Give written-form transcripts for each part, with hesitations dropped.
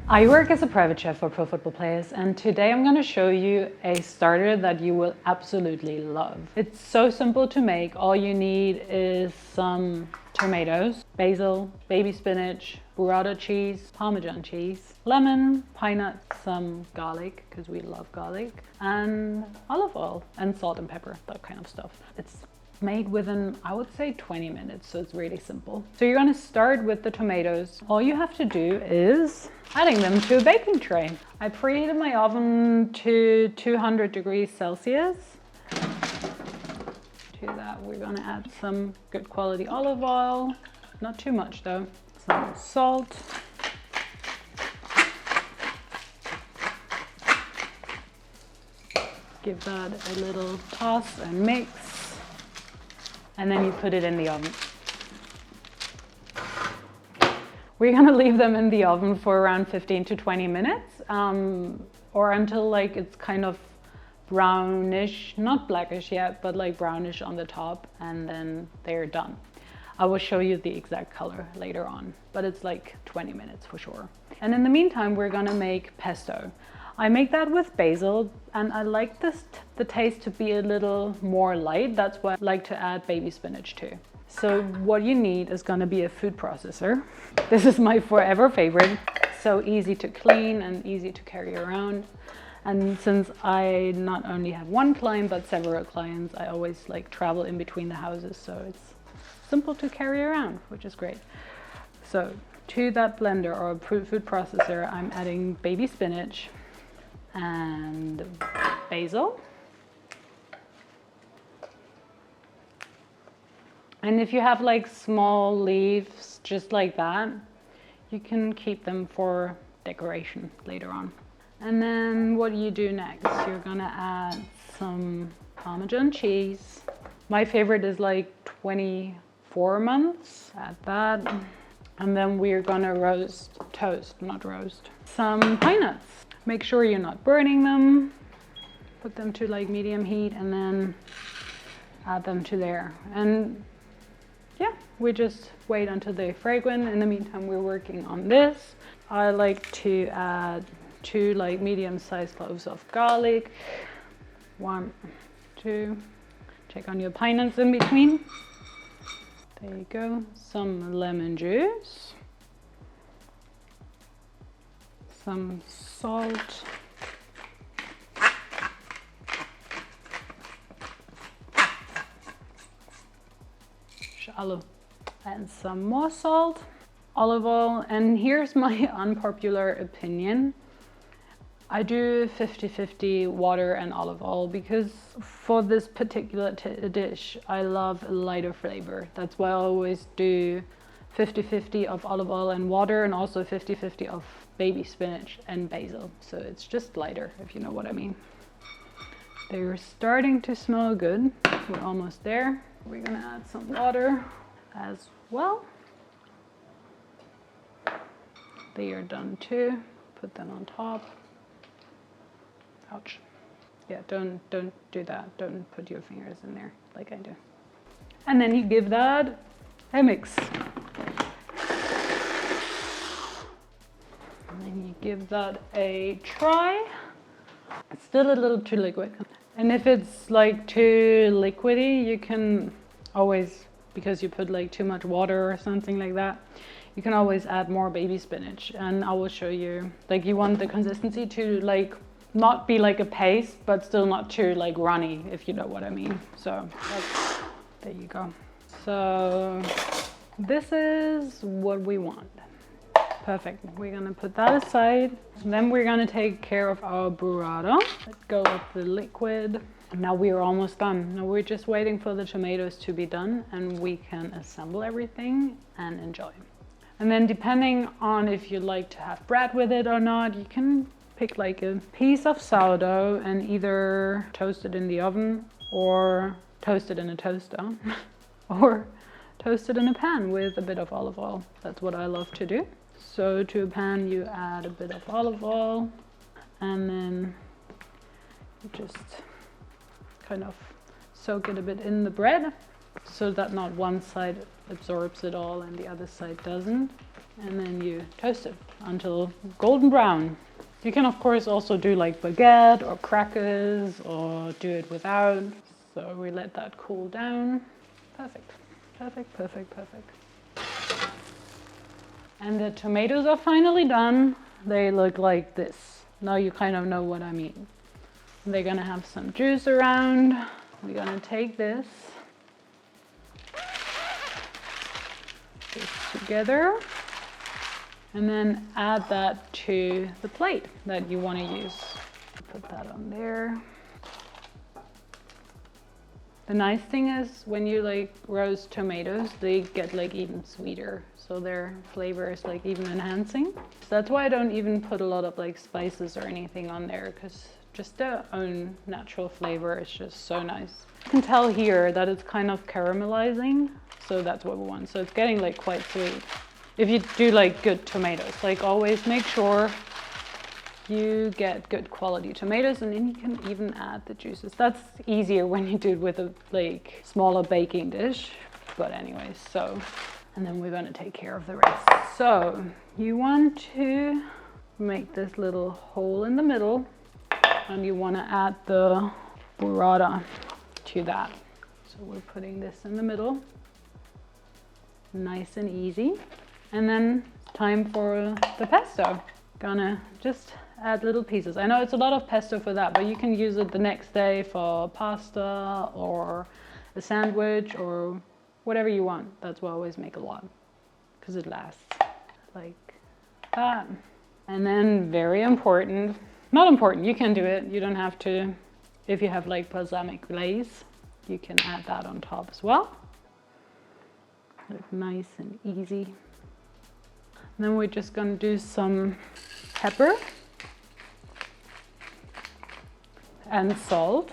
I work as a private chef for pro football players, and today I'm going to show you a starter that you will absolutely love. It's so simple to make. All you need is some tomatoes, basil, baby spinach, burrata cheese, Parmesan cheese, lemon, pine nuts, some garlic, because we love garlic, and olive oil, and salt and pepper, that kind of stuff. It's made within, I would say, 20 minutes, so it's really simple. So you're going to start with the tomatoes. All you have to do is adding them to a baking tray. I preheated my oven to 200 degrees Celsius. To that we're going to add some good quality olive oil, not too much though, some salt, give that a little toss and mix, and then you put it in the oven. We're going to leave them in the oven for around 15 to 20 minutes or until like it's kind of brownish, not blackish yet, but like brownish on the top, and then they're done. I will show you the exact color later on, but it's like 20 minutes for sure. And in the meantime, we're going to make pesto. I make that with basil, and I like the taste to be a little more light. That's why I like to add baby spinach too. So what you need is going to be a food processor. This is my forever favorite. So easy to clean and easy to carry around. And since I not only have one client, but several clients, I always like travel in between the houses. So it's simple to carry around, which is great. So to that blender or food processor, I'm adding baby spinach and basil. And if you have like small leaves just like that, you can keep them for decoration later on. And then what do you do next? You're gonna add some Parmesan cheese. My favorite is like 24 months. Add that. And then we're gonna toast, some pine nuts. Make sure you're not burning them. Put them to like medium heat and then add them to there. And yeah, we just wait until they're fragrant. In the meantime, we're working on this. I like to add 2 like medium-sized cloves of garlic. 1, 2. Check on your pine nuts in between. There you go. Some lemon juice. Some salt. And some more salt, olive oil, and here's my unpopular opinion. I do 50-50 water and olive oil because for this particular dish, I love a lighter flavor. That's why I always do 50-50 of olive oil and water, and also 50-50 of baby spinach and basil. So it's just lighter, if you know what I mean. They're starting to smell good. We're almost there. We're gonna add some water as well. They are done too. Put them on top. Ouch. Yeah, don't do that. Don't put your fingers in there like I do. And then you give that a mix. And then you give that a try. It's still a little too liquid. And if it's like too liquidy, you can always, because you put like too much water or something like that, you can always add more baby spinach. And I will show you, like you want the consistency to like not be like a paste, but still not too like runny, if you know what I mean. So there you go. So this is what we want. Perfect. We're gonna put that aside. Then we're gonna take care of our burrata. Let go of the liquid. Now we're almost done. Now we're just waiting for the tomatoes to be done and we can assemble everything and enjoy. And then depending on if you like to have bread with it or not, you can pick like a piece of sourdough and either toast it in the oven or toast it in a toaster or toast it in a pan with a bit of olive oil. That's what I love to do. So to a pan you add a bit of olive oil and then you just kind of soak it a bit in the bread so that not one side absorbs it all and the other side doesn't. and then you toast it until golden brown. You can of course also do like baguette or crackers or do it without. So we let that cool down. Perfect, perfect, perfect, perfect. And the tomatoes are finally done. They look like this. Now you kind of know what I mean. They're gonna have some juice around. We're gonna take this together and then add that to the plate that you want to use. Put that on there. The nice thing is when you like roast tomatoes, they get like even sweeter. So their flavor is like even enhancing. So that's why I don't even put a lot of like spices or anything on there, because just their own natural flavor is just so nice. You can tell here that it's kind of caramelizing. So that's what we want. So it's getting like quite sweet. If you do like good tomatoes, like always make sure you get good quality tomatoes, and then you can even add the juices. That's easier when you do it with a like smaller baking dish. But anyways, so, and then we're gonna take care of the rest. So you want to make this little hole in the middle, and you wanna add the burrata to that. So we're putting this in the middle, nice and easy. And then time for the pesto. Gonna just add little pieces. I know it's a lot of pesto for that, but you can use it the next day for pasta or a sandwich or whatever you want. That's why I always make a lot, because it lasts like that. And then very important, not important, you can do it, you don't have to. If you have like balsamic glaze, you can add that on top as well. Look nice and easy. And then we're just gonna do some pepper and salt.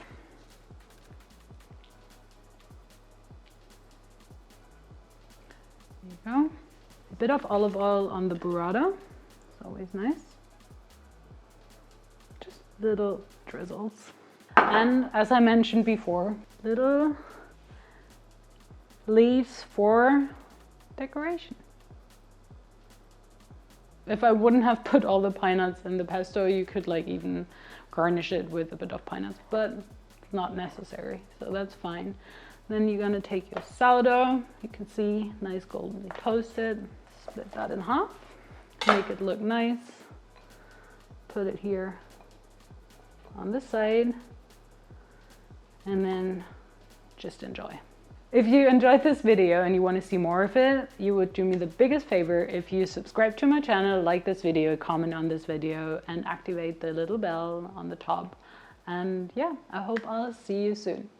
There you go. A bit of olive oil on the burrata. It's always nice. Just little drizzles. And as I mentioned before, little leaves for decoration. If I wouldn't have put all the pine nuts in the pesto, you could like even garnish it with a bit of pine nuts, but it's not necessary, so that's fine. Then you're gonna take your sourdough. You can see nice goldenly toasted. Split that in half, make it look nice. Put it here on the side, and then just enjoy. If you enjoyed this video and you want to see more of it, you would do me the biggest favor if you subscribe to my channel, like this video, comment on this video, and activate the little bell on the top. And yeah, I hope I'll see you soon.